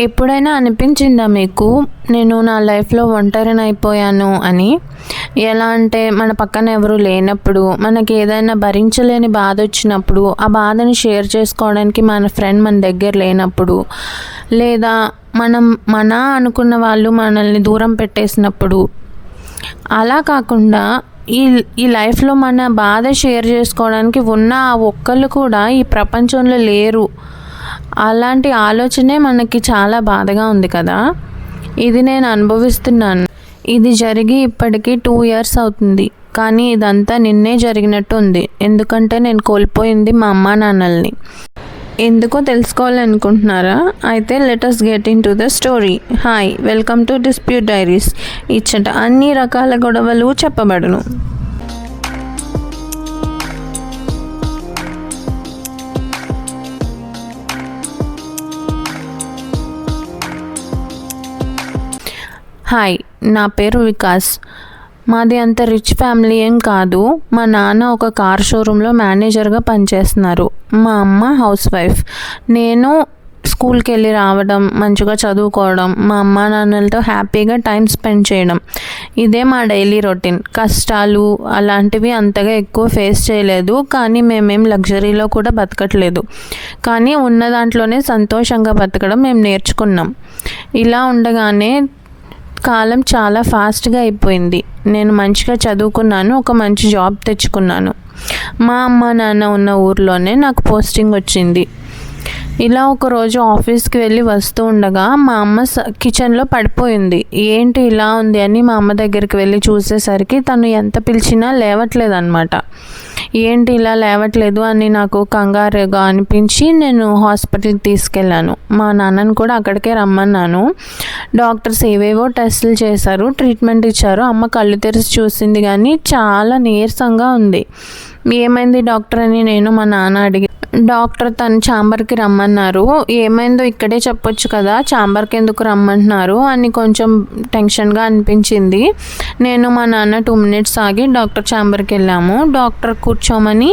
ఎప్పుడైనా అనిపించిందా మీకు నేను నా లైఫ్లో ఒంటరినైపోయాను అని? ఎలా అంటే మన పక్కన ఎవరు లేనప్పుడు, మనకి ఏదైనా భరించలేని బాధ వచ్చినప్పుడు, ఆ బాధని షేర్ చేసుకోవడానికి మన ఫ్రెండ్ మన దగ్గర లేనప్పుడు, లేదా మనం అనుకున్న వాళ్ళు మనల్ని దూరం పెట్టేసినప్పుడు. అలా కాకుండా ఈ ఈ లైఫ్లో మన బాధ షేర్ చేసుకోవడానికి ఉన్న ఆ ఒక్కళ్ళు కూడా ఈ ప్రపంచంలో లేరు. అలాంటి ఆలోచనే మనకి చాలా బాధగా ఉంది కదా. ఇది నేను అనుభవిస్తున్నాను. ఇది జరిగి ఇప్పటికీ 2 ఇయర్స్ అవుతుంది. కానీ ఇదంతా నిన్నే జరిగినట్టు ఉంది. ఎందుకంటే నేను కోల్పోయింది మా అమ్మా నాన్నల్ని. ఎందుకో తెలుసుకోవాలనుకుంటున్నారా? అయితే let us get in to the story. Hi, welcome to dispute diaries. ఇచ్చట అన్ని రకాల గొడవలు చెప్పబడును. హాయ్, నా పేరు వికాస్. మాది అంత రిచ్ ఫ్యామిలీ ఏం కాదు. మా నాన్న ఒక కార్ షోరూంలో మేనేజర్గా పనిచేస్తున్నారు. మా అమ్మ హౌస్ వైఫ్. నేను స్కూల్కి వెళ్ళి రావడం, మంచిగా చదువుకోవడం, మా అమ్మ నాన్నలతో హ్యాపీగా టైం స్పెండ్ చేయడం, ఇదే మా డైలీ రొటీన్. కష్టాలు అలాంటివి అంతగా ఎక్కువ ఫేస్ చేయలేదు. కానీ మేమేం లగ్జరీలో కూడా బతకట్లేదు. కానీ ఉన్న దాంట్లోనే సంతోషంగా బతకడం మేము నేర్చుకున్నాం. ఇలా ఉండగానే కాలం చాలా ఫాస్ట్గా అయిపోయింది. నేను మంచిగా చదువుకున్నాను, ఒక మంచి జాబ్ తెచ్చుకున్నాను. మా అమ్మ నాన్న ఉన్న ఊర్లోనే నాకు పోస్టింగ్ వచ్చింది. ఇలా ఒకరోజు ఆఫీస్కి వెళ్ళి వస్తూ ఉండగా మా అమ్మ కిచెన్లో పడిపోయింది. ఏంటి ఇలా ఉంది అని మా అమ్మ దగ్గరికి వెళ్ళి చూసేసరికి తను ఎంత పిలిచినా లేవట్లేదు అనమాట. ఏంటి ఇలా లేవట్లేదు అని నాకు కంగారుగా అనిపించి నేను హాస్పిటల్కి తీసుకెళ్ళాను. మా నాన్నని కూడా అక్కడికే రమ్మన్నాను. డాక్టర్స్ ఏవేవో టెస్టులు చేశారు, ట్రీట్మెంట్ ఇచ్చారు. అమ్మ కళ్ళు తెరిచి చూసింది కానీ చాలా నీరసంగా ఉంది. ఏమైంది డాక్టర్ అని నేను మా నాన్న అడిగి, డాక్టర్ తన ఛాంబర్కి రమ్మన్నారు. ఏమైందో ఇక్కడే చెప్పొచ్చు కదా, ఛాంబర్కి ఎందుకు రమ్మంటున్నారు అని కొంచెం టెన్షన్గా అనిపించింది. నేను మా నాన్న 2 minutes ఆగి డాక్టర్ ఛాంబర్కి వెళ్ళాము. డాక్టర్ కూర్చోమని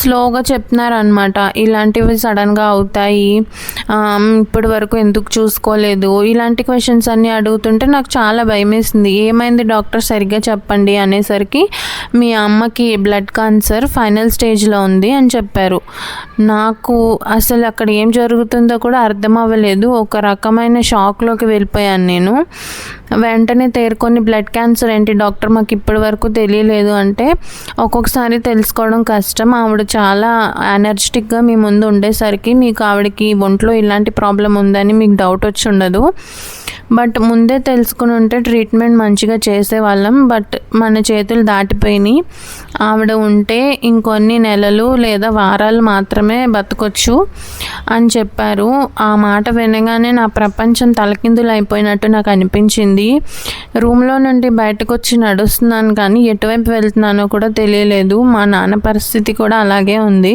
స్లోగా చెప్తున్నారు అనమాట. ఇలాంటివి సడన్గా అవుతాయి, ఇప్పటి వరకు ఎందుకు చూసుకోలేదు, ఇలాంటి క్వశ్చన్స్ అన్నీ అడుగుతుంటే నాకు చాలా భయం వేసింది. ఏమైంది డాక్టర్ సరిగ్గా చెప్పండి అనేసరికి మీ అమ్మకి బ్లడ్ క్యాన్సర్ ఫైనల్ స్టేజ్లో ఉంది అని చెప్పారు. నాకు అసలు అక్కడ ఏం జరుగుతుందో కూడా అర్థం అవ్వలేదు. ఒక రకమైన షాక్లోకి వెళ్ళిపోయాను నేను. వెంటనే తేరుకొని బ్లడ్ క్యాన్సర్ ఏంటి డాక్టర్, మాకు ఇప్పటి వరకు తెలియలేదు అంటే, ఒక్కొక్కసారి తెలుసుకోవడం కష్టం. ఆవిడ చాలా ఎనర్జెటిక్గా మీ ముందు ఉండేసరికి మీకు ఆవిడకి ఒంట్లో ఇలాంటి ప్రాబ్లం ఉందని మీకు డౌట్ వచ్చి ఉండదు. బట్ ముందే తెలుసుకుని ఉంటే ట్రీట్మెంట్ మంచిగా చేసేవాళ్ళం. బట్ మన చేతులు దాటిపోయినాయి. ఆవిడ ఉంటే ఇంకొన్ని నెలలు లేదా వారాలు మాత్రమే బతకొచ్చు అని చెప్పారు. ఆ మాట వినగానే నా ప్రపంచం తలకిందులు అయిపోయినట్టు నాకు అనిపించింది. రూమ్లో నుండి బయటకు వచ్చి నడుస్తున్నాను కానీ ఎటువైపు వెళ్తున్నానో కూడా తెలియలేదు. మా నాన్న పరిస్థితి కూడా అలాగే ఉంది.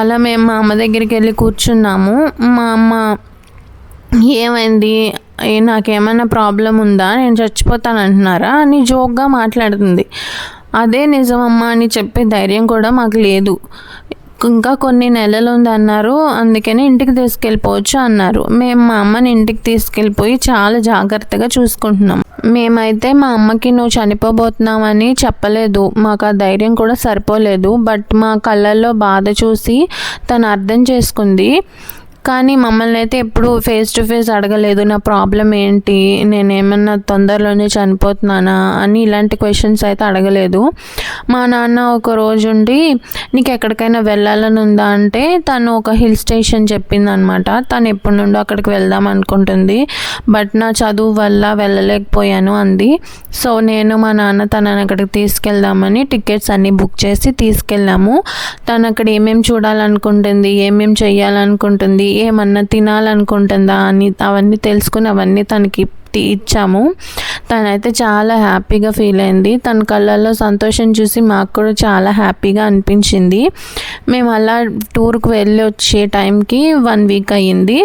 అలా మేము మా అమ్మ దగ్గరికి వెళ్ళి కూర్చున్నాము. మా అమ్మ ఏమైంది, నాకేమైనా ప్రాబ్లం ఉందా, నేను చచ్చిపోతాను అంటున్నారా అని జోక్గా మాట్లాడుతుంది. అదే నిజమమ్మా అని చెప్పే ధైర్యం కూడా మాకు లేదు. ఇంకా కొన్ని నెలలు ఉంది అన్నారు, అందుకని ఇంటికి తీసుకెళ్ళిపోవచ్చు అన్నారు. మేము మా అమ్మని ఇంటికి తీసుకెళ్ళిపోయి చాలా జాగ్రత్తగా చూసుకుంటున్నాం. మేమైతే మా అమ్మకి నువ్వు చనిపోబోతున్నావని చెప్పలేదు. మాకు ఆ ధైర్యం కూడా సరిపోలేదు. బట్ మా కళ్ళల్లో బాధ చూసి తను అర్థం చేసుకుంది. కానీ మమ్మల్ని అయితే ఎప్పుడు ఫేస్ టు ఫేస్ అడగలేదు, నా ప్రాబ్లం ఏంటి, నేనేమన్నా తొందరలోనే చనిపోతున్నానా అని ఇలాంటి క్వశ్చన్స్ అయితే అడగలేదు. మా నాన్న ఒక రోజు ఉండి నీకు ఎక్కడికైనా వెళ్ళాలని ఉందా అంటే తను ఒక హిల్ స్టేషన్ చెప్పింది అనమాట. తను ఎప్పటి నుండో అక్కడికి వెళ్దాం అనుకుంటుంది. బట్ నా చదువు వల్ల వెళ్ళలేకపోయాను అంది. సో నేను మా నాన్న తనని అక్కడికి తీసుకెళ్దామని టికెట్స్ అన్నీ బుక్ చేసి తీసుకెళ్ళాము. తను అక్కడ ఏమేమి చూడాలనుకుంటుంది, ఏమేమి చెయ్యాలనుకుంటుంది, ఏమన్నా తినాలనుకుంటుందా అని అవన్నీ తెలుసుకుని అవన్నీ తనకి ఇచ్చాము. తనైతే చాలా హ్యాపీగా ఫీల్ అయింది. తన కళ్ళల్లో సంతోషం చూసి మాకు కూడా చాలా హ్యాపీగా అనిపించింది. మేము అలా టూర్కి వెళ్ళి వచ్చే టైంకి 1 week అయ్యింది.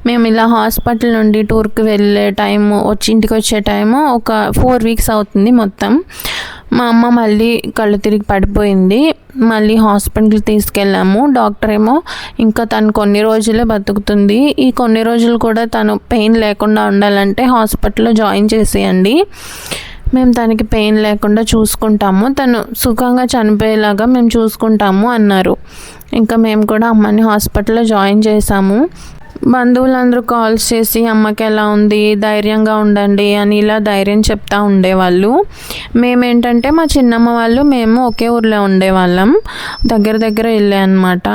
మేము ఇలా హాస్పిటల్ నుండి టూర్కి వెళ్ళే టైము ఇంటికి వచ్చే టైము ఒక 4 weeks అవుతుంది మొత్తం. మా అమ్మ మళ్ళీ కళ్ళు తిరిగి పడిపోయింది. మళ్ళీ హాస్పిటల్కి తీసుకెళ్ళాము. డాక్టర్ ఏమో ఇంకా తను కొన్ని రోజులే బతుకుతుంది, ఈ కొన్ని రోజులు కూడా తను పెయిన్ లేకుండా ఉండాలంటే హాస్పిటల్లో జాయిన్ చేసేయండి, మేము తనకి పెయిన్ లేకుండా చూసుకుంటాము, తను సుఖంగా చనిపోయేలాగా మేము చూసుకుంటాము అన్నారు. ఇంకా మేము కూడా అమ్మని హాస్పిటల్లో జాయిన్ చేసాము. బంధువులందరూ కాల్స్ చేసి అమ్మకి ఎలా ఉంది, ధైర్యంగా ఉండండి అని ఇలా ధైర్యం చెప్తూ ఉండేవాళ్ళు. మేమేంటంటే మా చిన్నమ్మ వాళ్ళు మేము ఒకే ఊర్లో ఉండేవాళ్ళం, దగ్గర ఇల్లే అనమాట.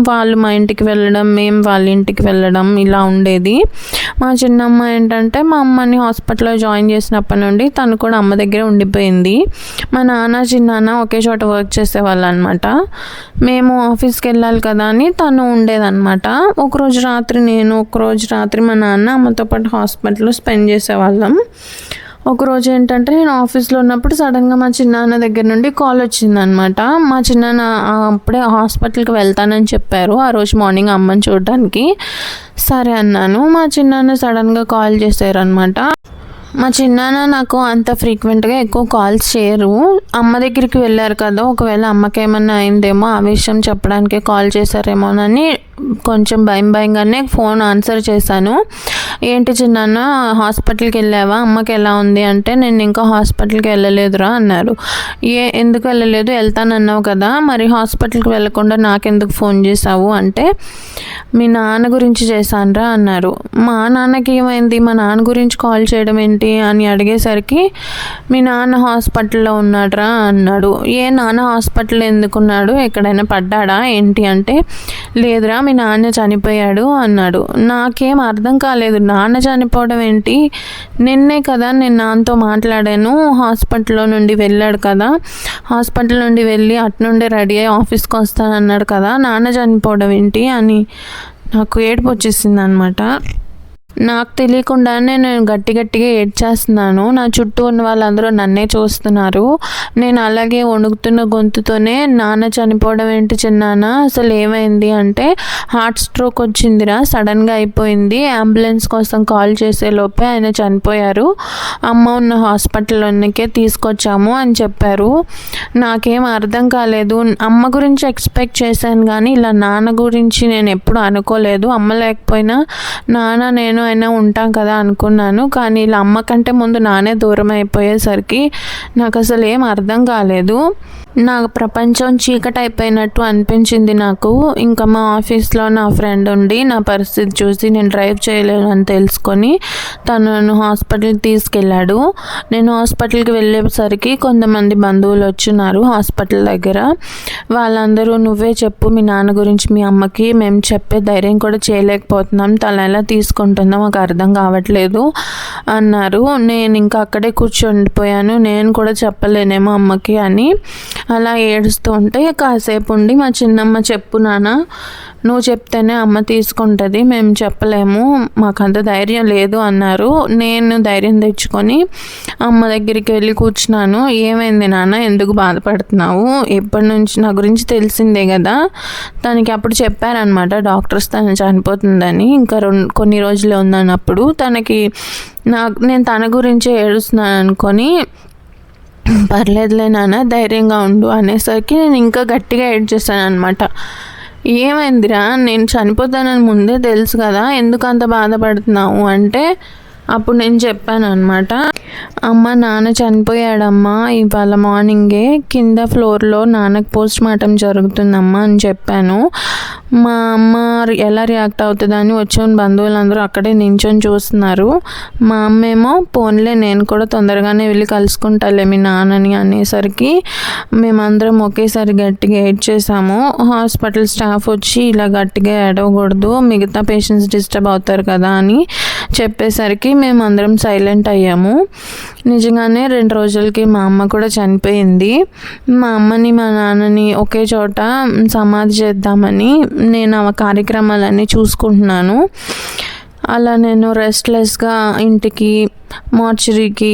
వాళ్ళు మా ఇంటికి వెళ్ళడం, మేము వాళ్ళ ఇంటికి వెళ్ళడం ఇలా ఉండేది. మా చిన్నమ్మ ఏంటంటే మా అమ్మని హాస్పిటల్లో జాయిన్ చేసినప్పటి నుండి తను కూడా అమ్మ దగ్గర ఉండిపోయింది. మా నాన్న చిన్నాన్న ఒకే చోట వర్క్ చేసేవాళ్ళు అనమాట. మేము ఆఫీస్కి వెళ్ళాలి కదా అని తను ఉండేదన్నమాట. ఒకరోజు రాత్రి మా నాన్న అమ్మతో పాటు హాస్పిటల్లో స్పెండ్ చేసేవాళ్ళం. ఒకరోజు ఏంటంటే నేను ఆఫీస్లో ఉన్నప్పుడు సడన్గా మా చిన్నాన్న దగ్గర నుండి కాల్ వచ్చిందనమాట. మా చిన్నాన్న అప్పుడే హాస్పిటల్కి వెళ్తానని చెప్పారు ఆ రోజు మార్నింగ్ అమ్మని చూడడానికి. సరే అన్నాను. మా చిన్నాన్న సడన్గా కాల్ చేశారనమాట. మా చిన్నాన్న నాకు అంత ఫ్రీక్వెంట్గా ఎక్కువ కాల్స్ చేయరు. అమ్మ దగ్గరికి వెళ్ళారు కదా, ఒకవేళ అమ్మకి ఏమన్నా అయిందేమో ఆ విషయం చెప్పడానికే కాల్ చేశారేమోనని కొంచెం భయంగానే ఫోన్ ఆన్సర్ చేశాను. ఏంటి చిన్నాన్న హాస్పిటల్కి వెళ్ళావా, అమ్మకి ఎలా ఉంది అంటే నేను ఇంకా హాస్పిటల్కి వెళ్ళలేదురా అన్నారు. ఎందుకు వెళ్ళలేదు, వెళ్తానన్నావు కదా, మరి హాస్పిటల్కి వెళ్ళకుండా నాకెందుకు ఫోన్ చేశావు అంటే మీ నాన్న గురించి చేశానురా అన్నారు. మా నాన్నకి ఏమైంది, మా నాన్న గురించి కాల్ చేయడం ఏంటి అని అడిగేసరికి మీ నాన్న హాస్పిటల్లో ఉన్నాడురా అన్నాడు. నాన్న హాస్పిటల్లో ఎందుకున్నాడు, ఎక్కడైనా పడ్డాడా ఏంటి అంటే లేదురా మీ నాన్న చనిపోయాడు అన్నాడు. నాకేం అర్థం కాలేదు, నాన్న చనిపోవడం ఏంటి, నిన్నే కదా నేను నాన్నతో మాట్లాడాను, హాస్పిటల్లో నుండి వెళ్ళాడు కదా, హాస్పిటల్ నుండి వెళ్ళి అటు నుండి రెడీ అయ్యి ఆఫీస్కి వస్తానన్నాడు కదా, నాన్న చనిపోవడం ఏంటి అని నాకు ఏడుపు వచ్చేసింది అనమాట. నాకు తెలియకుండానే నేను గట్టిగా ఏడ్చేస్తున్నాను. నా చుట్టూ ఉన్న వాళ్ళందరూ నన్నే చూస్తున్నారు. నేను అలాగే వణుకుతున్న గొంతుతోనే నాన్న చనిపోవడం ఏంటి చిన్నాన్న, అసలు ఏమైంది అంటే హార్ట్ స్ట్రోక్ వచ్చిందిరా, సడన్గా అయిపోయింది, అంబులెన్స్ కోసం కాల్ చేసే లోపే ఆయన చనిపోయారు, అమ్మ ఉన్న హాస్పిటల్లోనికే తీసుకొచ్చాము అని చెప్పారు. నాకేం అర్థం కాలేదు. అమ్మ గురించి ఎక్స్పెక్ట్ చేశాను కానీ ఇలా నాన్న గురించి నేను ఎప్పుడు అనుకోలేదు. అమ్మ లేకపోయినా నాన్న నేను అయినా ఉంటాం కదా అనుకున్నాను, కానీ ఇలా అమ్మ కంటే ముందు నానే దూరం అయిపోయేసరికి నాకు అసలు ఏం అర్థం కాలేదు. నా ప్రపంచం చీకటి అయిపోయినట్టు అనిపించింది నాకు. ఇంకా మా ఆఫీస్లో నా ఫ్రెండ్ ఉండి నా పరిస్థితి చూసి నేను డ్రైవ్ చేయలేనని తెలుసుకొని తను నన్ను హాస్పిటల్కి తీసుకెళ్ళాడు. నేను హాస్పిటల్కి వెళ్ళేసరికి కొంతమంది బంధువులు వచ్చినారు హాస్పిటల్ దగ్గర. వాళ్ళందరూ నువ్వే చెప్పు మీ నాన్న గురించి మీ అమ్మకి, మేము చెప్పే ధైర్యం కూడా చేయలేకపోతున్నాం, తను ఎలా తీసుకుంటుందో మాకు అర్థం కావట్లేదు అన్నారు. నేను ఇంకా అక్కడే కూర్చుండిపోయాను, నేను కూడా చెప్పలేనేమో అమ్మకి అని. అలా ఏడుస్తూ ఉంటే కాసేపు ఉండి మా చిన్నమ్మ చెప్పు నాన్న, నువ్వు చెప్తేనే అమ్మ తీసుకుంటుంది, మేము చెప్పలేము, మాకు అంత ధైర్యం లేదు అన్నారు. నేను ధైర్యం తెచ్చుకొని అమ్మ దగ్గరికి వెళ్ళి కూర్చున్నాను. ఏమైంది నాన్న, ఎందుకు బాధపడుతున్నావు, ఎప్పటి నుంచి నా గురించి తెలిసిందే కదా. తనకి అప్పుడు చెప్పారనమాట డాక్టర్స్ తను చనిపోతుందని, ఇంకా కొన్ని రోజులే ఉందన్నప్పుడు తనకి నేను తన గురించే ఏడుస్తున్నాను అనుకొని పర్లేదులే నాన్న ధైర్యంగా ఉండు అనేసరికి నేను ఇంకా గట్టిగా ఏడ్చేసాను అనమాట. ఏమైందిరా, నేను చనిపోతానని ముందే తెలుసు కదా, ఎందుకు అంత బాధపడుతున్నావు అంటే అప్పుడు నేను చెప్పాను అనమాట, అమ్మ నాన్న చనిపోయాడమ్మా ఇవాళ మార్నింగే, కింద ఫ్లోర్లో నాన్నకు పోస్ట్ మార్టం జరుగుతుందమ్మా అని చెప్పాను. మా అమ్మ ఎలా రియాక్ట్ అవుతుందని వచ్చిన బంధువులందరూ అక్కడే నించొని చూస్తున్నారు. మా అమ్మ ఏమో పోన్లే నేను కూడా తొందరగానే వెళ్ళి కలుసుకుంటాలే మీ నాన్నని అనేసరికి మేమందరం ఒకేసారి గట్టిగా ఏడ్చేసాము. హాస్పిటల్ స్టాఫ్ వచ్చి ఇలా గట్టిగా ఏడవకూడదు, మిగతా పేషెంట్స్ డిస్టర్బ్ అవుతారు కదా అని చెప్పేసరికి మేమందరం సైలెంట్ అయ్యాము. నిజంగానే 2 రోజులకి మా అమ్మ కూడా చనిపోయింది. మా అమ్మని మా నాన్నని ఒకే చోట సమాధి చేద్దామని నేను ఆ కార్యక్రమాలన్నీ చూసుకుంటున్నాను. అలా నేను రెస్ట్లెస్గా ఇంటికి, మార్చరీకి,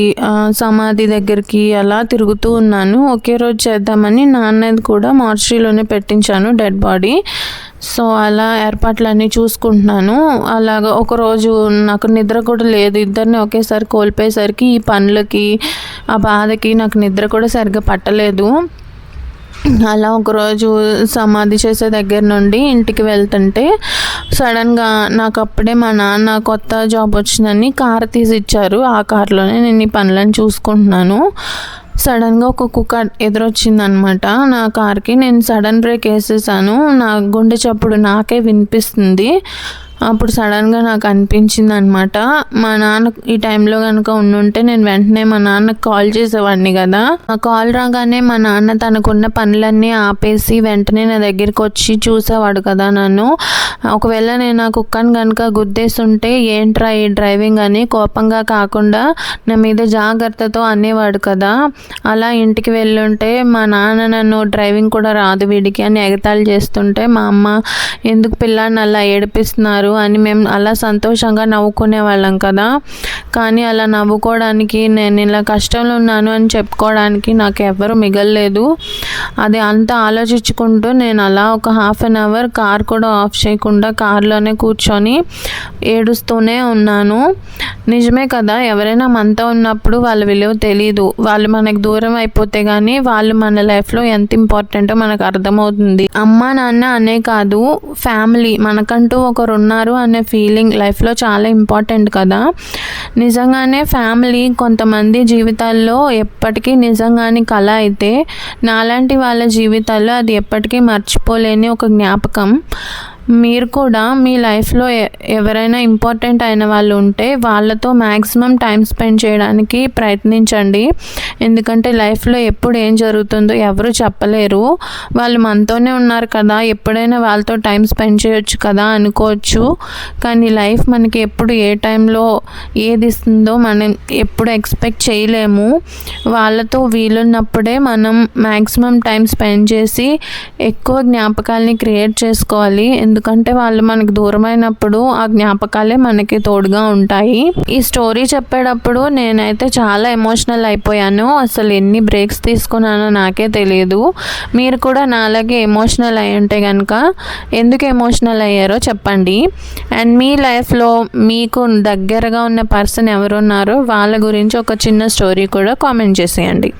సమాధి దగ్గరికి అలా తిరుగుతూ ఉన్నాను. ఒకే రోజు చేద్దామని నాన్నది కూడా మార్చరీలోనే పెట్టించాను డెడ్ బాడీ. సో అలా ఏర్పాట్లన్నీ చూసుకుంటున్నాను. అలాగ ఒకరోజు నాకు నిద్ర కూడా లేదు. ఇద్దరిని ఒకేసారి కోల్పోయేసరికి ఈ పనులకి, ఆ బాధకి నాకు నిద్ర కూడా సరిగ్గా పట్టలేదు. అలా ఒకరోజు సమాధి చేసే దగ్గర నుండి ఇంటికి వెళ్తుంటే సడన్గా నాకు అప్పుడే మా నాన్న కొత్త జాబ్ వచ్చిందని కార్ తీసి ఇచ్చారు. ఆ కార్లోనే నేను ఈ పనులను చూసుకుంటున్నాను. సడన్గా ఒక కుక్క ఎదురొచ్చిందనమాట నా కార్కి. నేను సడన్ బ్రేక్ వేసేసాను. నా గుండె చప్పుడు నాకే వినిపిస్తుంది. అప్పుడు సడన్గా నాకు అనిపించింది అనమాట, మా నాన్న ఈ టైంలో కనుక ఉండుంటే నేను వెంటనే మా నాన్నకు కాల్ చేసేవాడిని కదా. ఆ కాల్ రాగానే మా నాన్న తనకున్న పనులన్నీ ఆపేసి వెంటనే నా దగ్గరికి వచ్చి చూసేవాడు కదా నన్ను. ఒకవేళ నేను ఆ కుక్కను కనుక గుద్దేస్తుంటే ఏంట్రా ఈ డ్రైవింగ్ అని కోపంగా కాకుండా నా మీద జాగ్రత్తతో అనేవాడు కదా. అలా ఇంటికి వెళ్ళుంటే మా నాన్న నన్ను డ్రైవింగ్ కూడా రాదు వీడికి అని ఎగతాళి చేస్తుంటే మా అమ్మ ఎందుకు పిల్లాడిని అలా ఏడిపిస్తున్నారు అని మేము అలా సంతోషంగా నవ్వుకునే వాళ్ళం కదా. కానీ అలా నవ్వుకోవడానికి, నేను ఇలా కష్టంలో ఉన్నాను అని చెప్పుకోవడానికి నాకు ఎవరు మిగలలేదు. అది అంతా ఆలోచించుకుంటూ నేను అలా ఒక హాఫ్ అన్ అవర్ కార్ కూడా ఆఫ్ చేయకుండా కార్లోనే కూర్చొని ఏడుస్తూనే ఉన్నాను. నిజమే కదా, ఎవరైనా మనతో ఉన్నప్పుడు వాళ్ళ విలువ తెలీదు. వాళ్ళు మనకు దూరం అయిపోతే కానీ వాళ్ళు మన లైఫ్లో ఎంత ఇంపార్టెంటో మనకు అర్థమవుతుంది. అమ్మ నాన్న అనే కాదు, ఫ్యామిలీ మనకంటూ ఒకరు ఉన్నారు అనే ఫీలింగ్ లైఫ్లో చాలా ఇంపార్టెంట్ కదా. నిజంగానే ఫ్యామిలీ కొంతమంది జీవితాల్లో ఎప్పటికీ నిజంగానే కళ అయితే, నాలాంటి వాళ్ళ జీవితాల్లో అది ఎప్పటికీ మర్చిపోలేని ఒక జ్ఞాపకం. మీరు కూడా మీ లైఫ్లో ఎవరైనా ఇంపార్టెంట్ అయిన వాళ్ళు ఉంటే వాళ్ళతో మ్యాక్సిమం టైం స్పెండ్ చేయడానికి ప్రయత్నించండి. ఎందుకంటే లైఫ్లో ఎప్పుడు ఏం జరుగుతుందో ఎవరు చెప్పలేరు. వాళ్ళు మనతోనే ఉన్నారు కదా, ఎప్పుడైనా వాళ్ళతో టైం స్పెండ్ చేయొచ్చు కదా అనుకోవచ్చు. కానీ లైఫ్ మనకి ఎప్పుడు ఏ టైంలో ఏది ఇస్తుందో మనం ఎప్పుడు ఎక్స్పెక్ట్ చేయలేము. వాళ్ళతో వీలున్నప్పుడే మనం మ్యాక్సిమం టైం స్పెండ్ చేసి ఎక్కువ జ్ఞాపకాలని క్రియేట్ చేసుకోవాలి. ఎందుకంటే వాళ్ళు మనకు దూరమైనప్పుడు ఆ జ్ఞాపకాలే మనకి తోడుగా ఉంటాయి. ఈ స్టోరీ చెప్పేటప్పుడు నేనైతే చాలా ఎమోషనల్ అయిపోయాను. అసలు ఎన్ని బ్రేక్స్ తీసుకున్నానో నాకే తెలియదు. మీరు కూడా నాలాగే ఎమోషనల్ అయి ఉంటే కనుక ఎందుకు ఎమోషనల్ అయ్యారో చెప్పండి. అండ్ మీ లైఫ్లో మీకు దగ్గరగా ఉన్న పర్సన్ ఎవరున్నారో వాళ్ళ గురించి ఒక చిన్న స్టోరీ కూడా కామెంట్ చేసేయండి.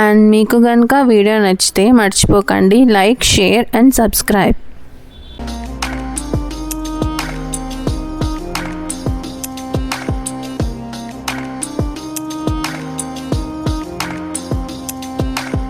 అండ్ మీకు కనుక వీడియో నచ్చితే మర్చిపోకండి లైక్, షేర్ అండ్ సబ్స్క్రైబ్.